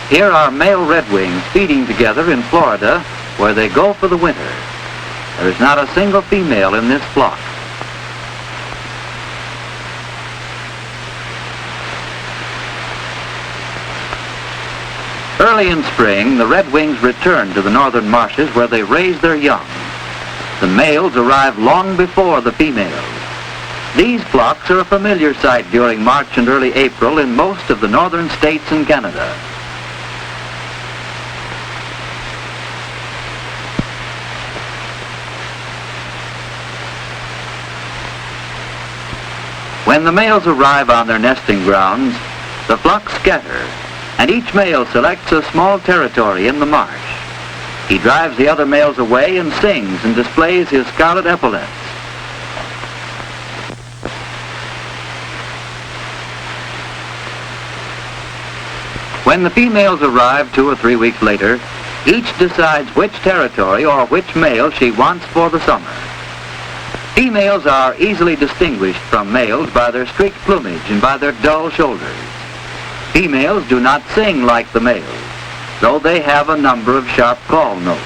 Here are male redwings feeding together in Florida, where they go for the winter. There is not a single female in this flock. Early in spring, the redwings return to the northern marshes where they raise their young. The males arrive long before the females. These flocks are a familiar sight during March and early April in most of the northern states and Canada. When the males arrive on their nesting grounds, the flocks scatter, and each male selects a small territory in the marsh. He drives the other males away and sings and displays his scarlet epaulets. When the females arrive 2 or 3 weeks later, each decides which territory or which male she wants for the summer. Females are easily distinguished from males by their streaked plumage and by their dull shoulders. Females do not sing like the males, though they have a number of sharp call notes.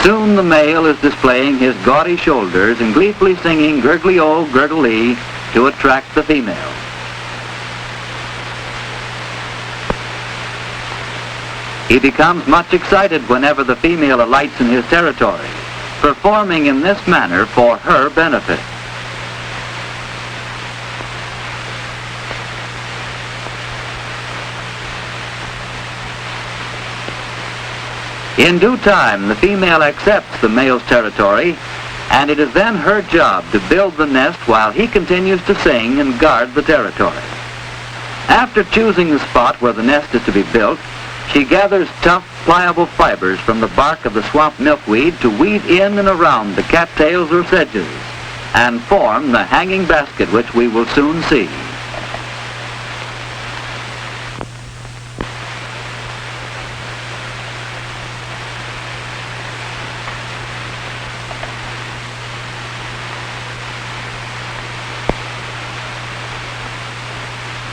Soon the male is displaying his gaudy shoulders and gleefully singing gurgly-o, gurgle-ee to attract the female. He becomes much excited whenever the female alights in his territory, performing in this manner for her benefit. In due time, the female accepts the male's territory, and it is then her job to build the nest while he continues to sing and guard the territory. After choosing the spot where the nest is to be built, she gathers tough, pliable fibers from the bark of the swamp milkweed to weave in and around the cattails or sedges and form the hanging basket which we will soon see.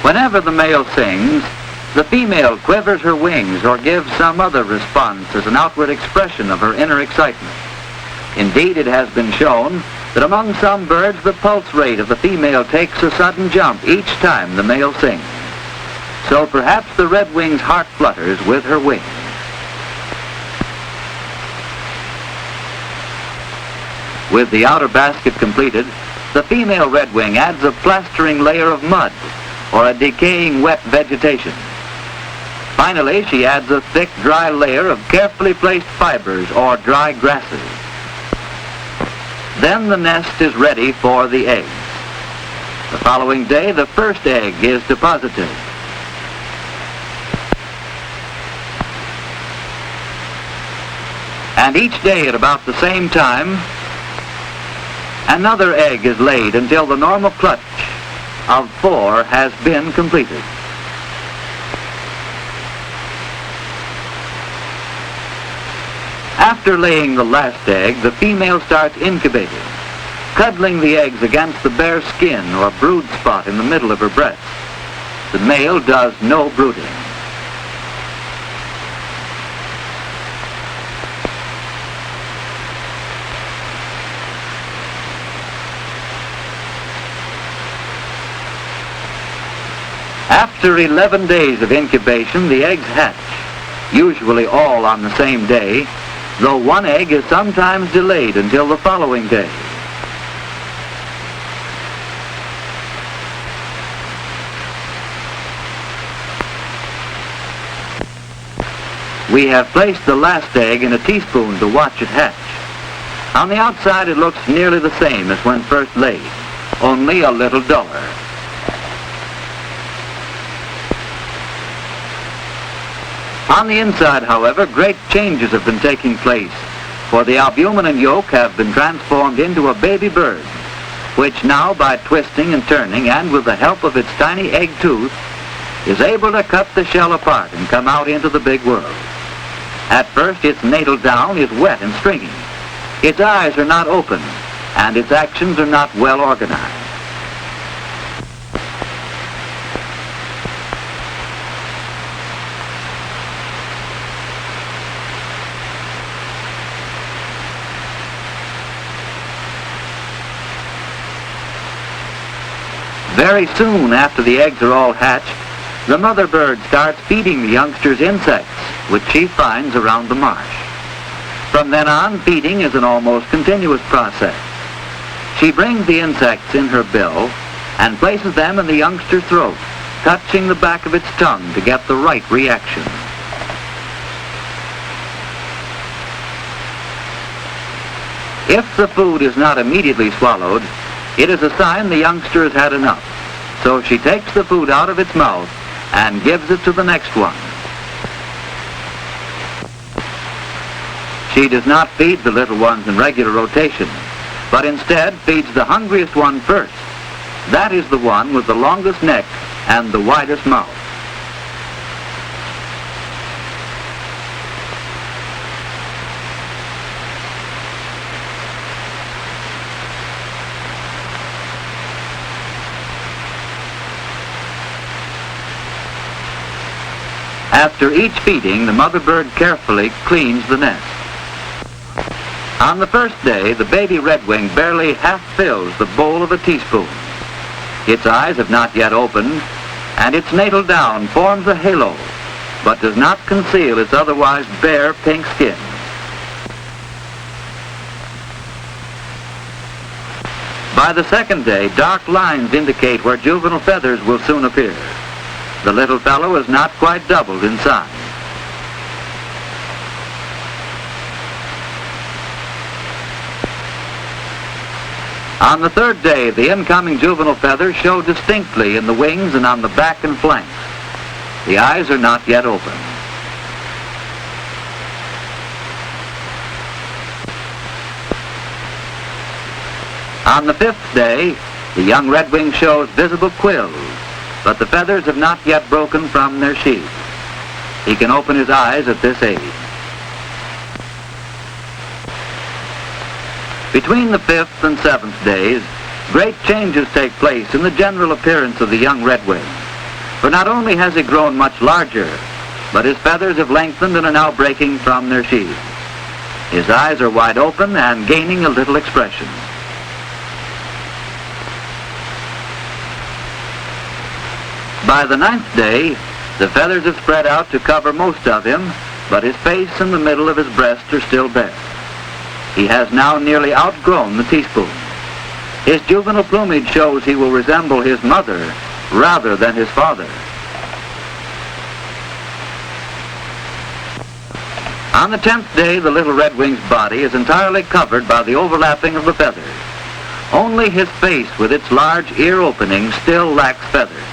Whenever the male sings, the female quivers her wings or gives some other response as an outward expression of her inner excitement. Indeed, it has been shown that among some birds the pulse rate of the female takes a sudden jump each time the male sings. So perhaps the redwing's heart flutters with her wings. With the outer basket completed, the female redwing adds a plastering layer of mud or a decaying wet vegetation. Finally, she adds a thick, dry layer of carefully placed fibers or dry grasses. Then the nest is ready for the eggs. The following day, the first egg is deposited. And each day at about the same time, another egg is laid until the normal clutch of 4 has been completed. After laying the last egg, the female starts incubating, cuddling the eggs against the bare skin or brood spot in the middle of her breast. The male does no brooding. After 11 days of incubation, the eggs hatch, usually all on the same day, though one egg is sometimes delayed until the following day. We have placed the last egg in a teaspoon to watch it hatch. On the outside it looks nearly the same as when first laid, only a little duller. On the inside, however, great changes have been taking place, for the albumin and yolk have been transformed into a baby bird, which now, by twisting and turning, and with the help of its tiny egg tooth, is able to cut the shell apart and come out into the big world. At first, its natal down is wet and stringy. Its eyes are not open, and its actions are not well organized. Very soon after the eggs are all hatched, the mother bird starts feeding the youngsters insects, which she finds around the marsh. From then on, feeding is an almost continuous process. She brings the insects in her bill and places them in the youngster's throat, touching the back of its tongue to get the right reaction. If the food is not immediately swallowed, it is a sign the youngster has had enough. So she takes the food out of its mouth and gives it to the next one. She does not feed the little ones in regular rotation, but instead feeds the hungriest one first. That is the one with the longest neck and the widest mouth. After each feeding, the mother bird carefully cleans the nest. On the first day, the baby redwing barely half fills the bowl of a teaspoon. Its eyes have not yet opened, and its natal down forms a halo, but does not conceal its otherwise bare pink skin. By the second day, dark lines indicate where juvenile feathers will soon appear. The little fellow is not quite doubled in size. On the third day, the incoming juvenile feathers show distinctly in the wings and on the back and flanks. The eyes are not yet open. On the fifth day, the young redwing shows visible quills, but the feathers have not yet broken from their sheath. He can open his eyes at this age. Between the fifth and seventh days, great changes take place in the general appearance of the young redwing. For not only has he grown much larger, but his feathers have lengthened and are now breaking from their sheath. His eyes are wide open and gaining a little expression. By the ninth day, the feathers have spread out to cover most of him, but his face and the middle of his breast are still bare. He has now nearly outgrown the teaspoon. His juvenile plumage shows he will resemble his mother rather than his father. On the 10th day, the little redwing's body is entirely covered by the overlapping of the feathers. Only his face with its large ear opening still lacks feathers.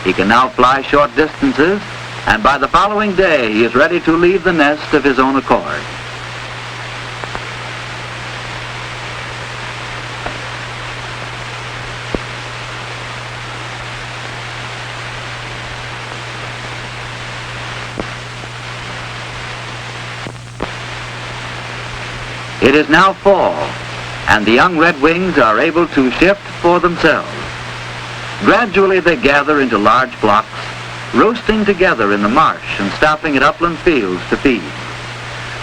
He can now fly short distances, and by the following day he is ready to leave the nest of his own accord. It is now fall, and the young redwings are able to shift for themselves. Gradually they gather into large flocks, roosting together in the marsh and stopping at upland fields to feed.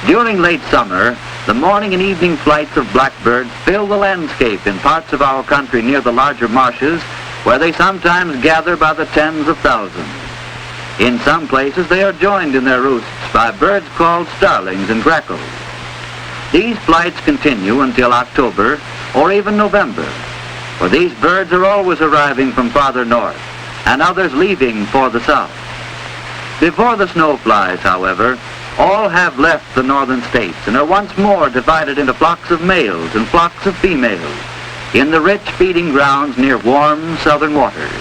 During late summer, the morning and evening flights of blackbirds fill the landscape in parts of our country near the larger marshes, where they sometimes gather by the tens of thousands. In some places they are joined in their roosts by birds called starlings and grackles. These flights continue until October or even November, for these birds are always arriving from farther north, and others leaving for the south. Before the snow flies, however, all have left the northern states and are once more divided into flocks of males and flocks of females in the rich feeding grounds near warm southern waters.